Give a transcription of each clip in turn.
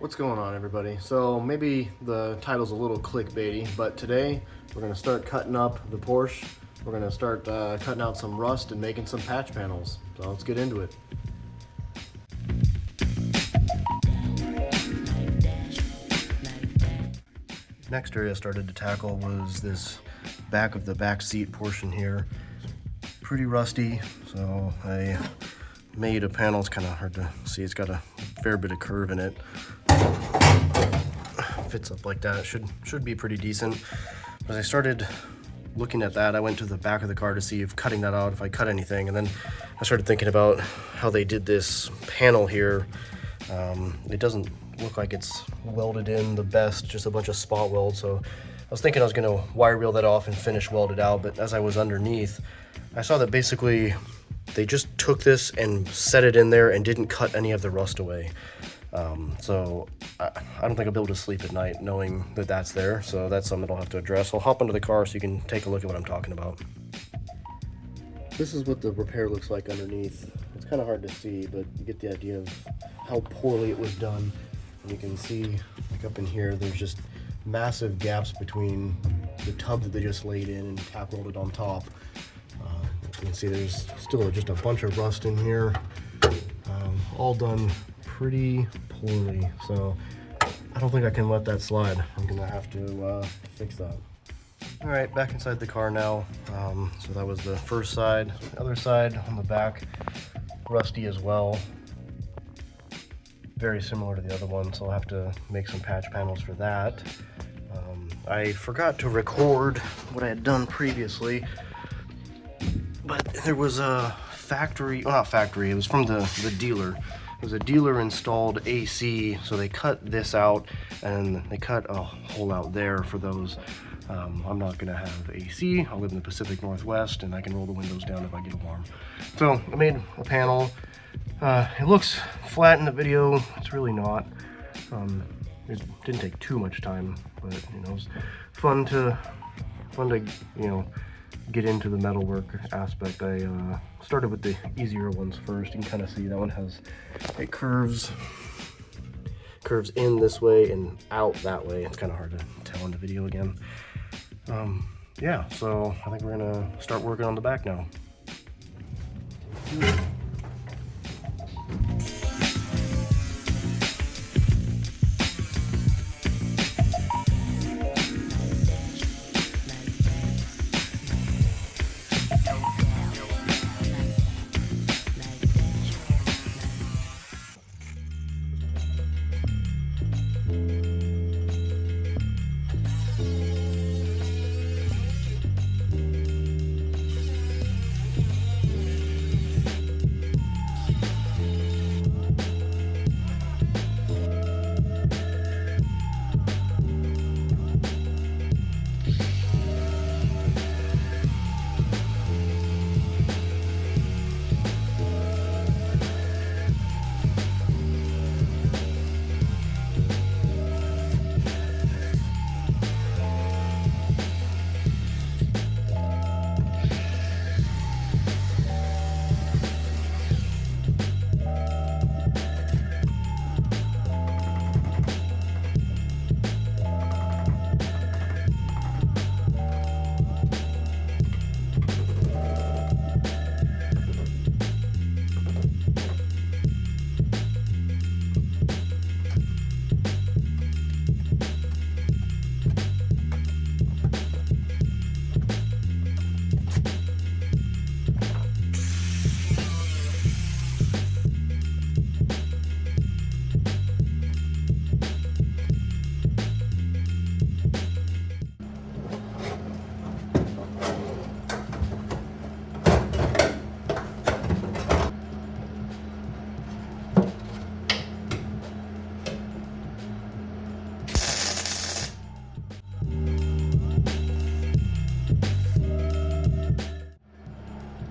What's going on, everybody? So maybe the title's a little clickbaity, but today we're going to start cutting up the Porsche. We're going to start cutting out some rust and making some patch panels. So let's get into it. Next area I started to tackle was this back of the back seat portion here. Pretty rusty, so I made a panel. It's kind of hard to see. It's got a fair bit of curve in it. Fits up like that. Should be pretty decent. As I started looking at that, I went to the back of the car to see if cutting that out, if I cut anything, and then I started thinking about how they did this panel here. It doesn't look like it's welded in the best, just a bunch of spot welds. So I was thinking I was gonna wire wheel that off and finish weld it out, but as I was underneath, I saw that basically they just took this and set it in there and didn't cut any of the rust away. So I don't think I'll be able to sleep at night knowing that that's there. So that's something I'll have to address. I'll hop into the car so you can take a look at what I'm talking about. This is what the repair looks like underneath. It's kind of hard to see, but you get the idea of how poorly it was done. And you can see, like up in here, there's just massive gaps between the tub that they just laid in and tack welded on top. You can see there's still just a bunch of rust in here, all done pretty poorly. So I don't think I can let that slide. I'm gonna have to fix that. All right, back inside the car now. So that was the first side. The other side on the back, rusty as well. Very similar to the other one, so I'll have to make some patch panels for that. I forgot to record what I had done previously, but there was a factory, well, not factory, it was from the dealer. It was a dealer installed AC, so they cut this out and they cut a hole out there for those. I'm not gonna have AC. I live in the Pacific Northwest and I can roll the windows down if I get warm. So I made a panel. It looks flat in the video. It's really not. It didn't take too much time, but you know, it was fun to get into the metalwork aspect. I started with the easier ones first. You can kind of see that one has, it curves in this way and out that way. It's kind of hard to tell in the video again. Yeah, so I think we're gonna start working on the back now.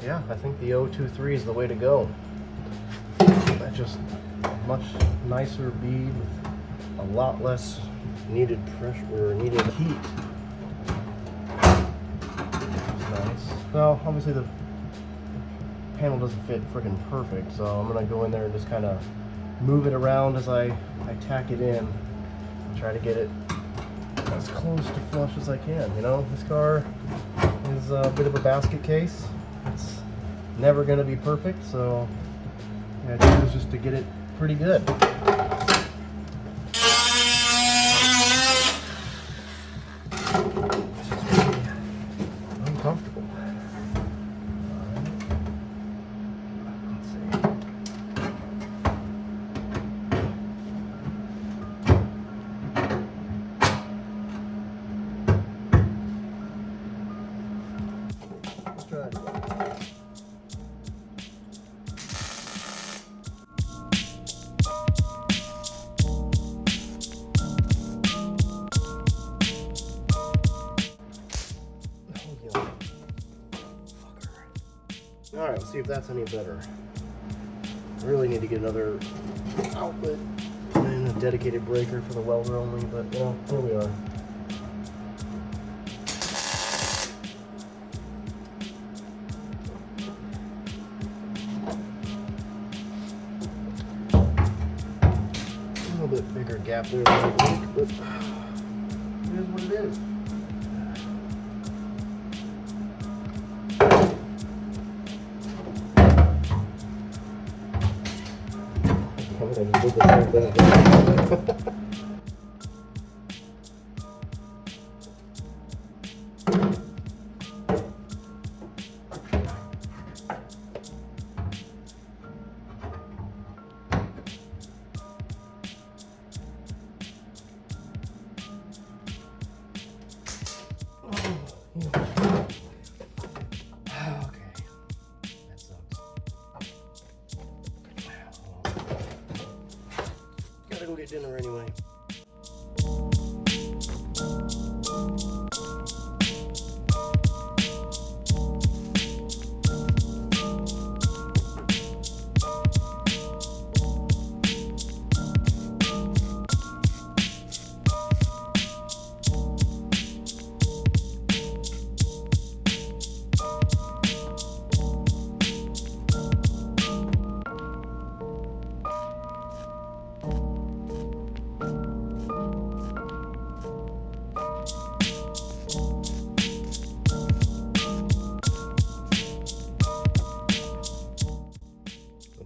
Yeah, I think the 023 is the way to go. That's just a much nicer bead with a lot less needed pressure or needed heat. That's nice. Well, obviously the panel doesn't fit freaking perfect, so I'm gonna go in there and just kind of move it around as I tack it in. Try to get it as close to flush as I can. You know, this car is a bit of a basket case. It's never going to be perfect, so the idea is just to get it pretty good. Uncomfortable. Let's see. Let's try it again. Alright, let's see if that's any better. I really need to get another outlet and a dedicated breaker for the welder only, but you know, here we are. A little bit bigger gap there than I'd like, but it is what it is. I just did the same thing again. Gotta go get dinner anyway.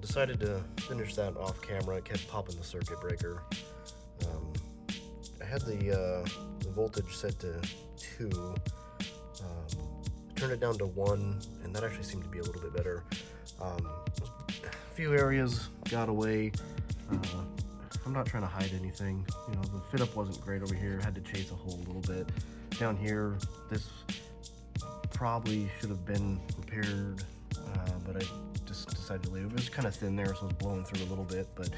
Decided to finish that off camera. It kept popping the circuit breaker. I had the voltage set to 2. Turned it down to 1, and that actually seemed to be a little bit better. A few areas got away. I'm not trying to hide anything. You know, the fit up wasn't great over here. Had to chase a hole a little bit. Down here, this probably should have been repaired, but I just decided to leave it. It was kind of thin there, so it was blowing through a little bit, but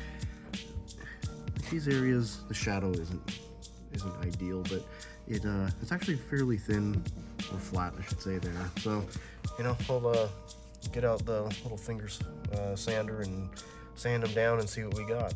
these areas, the shadow isn't ideal, but it's actually fairly thin, or flat, I should say, there. So, you know, I'll get out the little finger sander and sand them down and see what we got.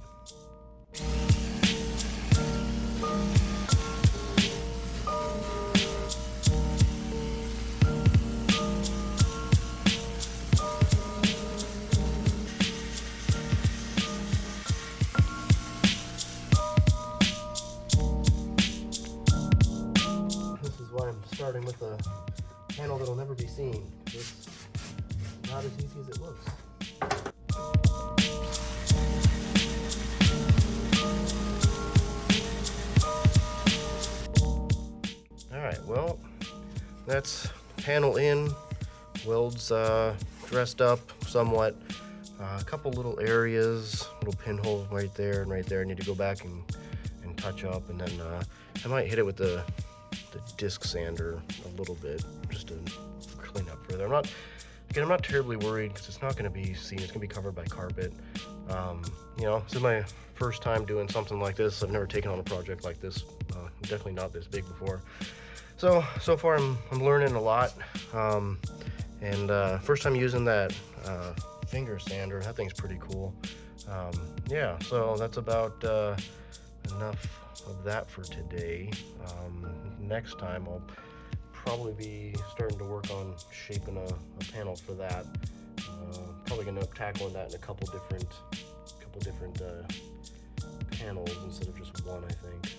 Starting with a panel that'll never be seen. It's not as easy as it looks. Alright, well, that's panel in, welds dressed up somewhat. A couple little areas, little pinholes right there and right there. I need to go back and touch up, and then I might hit it with the disc sander a little bit just to clean up further. I'm not terribly worried because it's not going to be seen. It's going to be covered by carpet. You know, this is my first time doing something like this. I've never taken on a project like this. Definitely not this big before. So far I'm learning a lot. First time using that finger sander. That thing's pretty cool. Yeah, so that's about enough of that for today. Next time I'll probably be starting to work on shaping a panel for that. Probably gonna end up tackling that in a couple different couple different panels instead of just one, I think.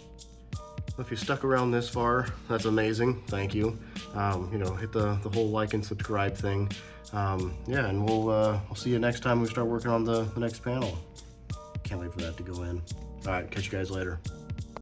If you stuck around this far, that's amazing. Thank you. You know, hit the whole like and subscribe thing. Yeah, and we'll see you next time we start working on the next panel. Can't wait for that to go in. All right, catch you guys later.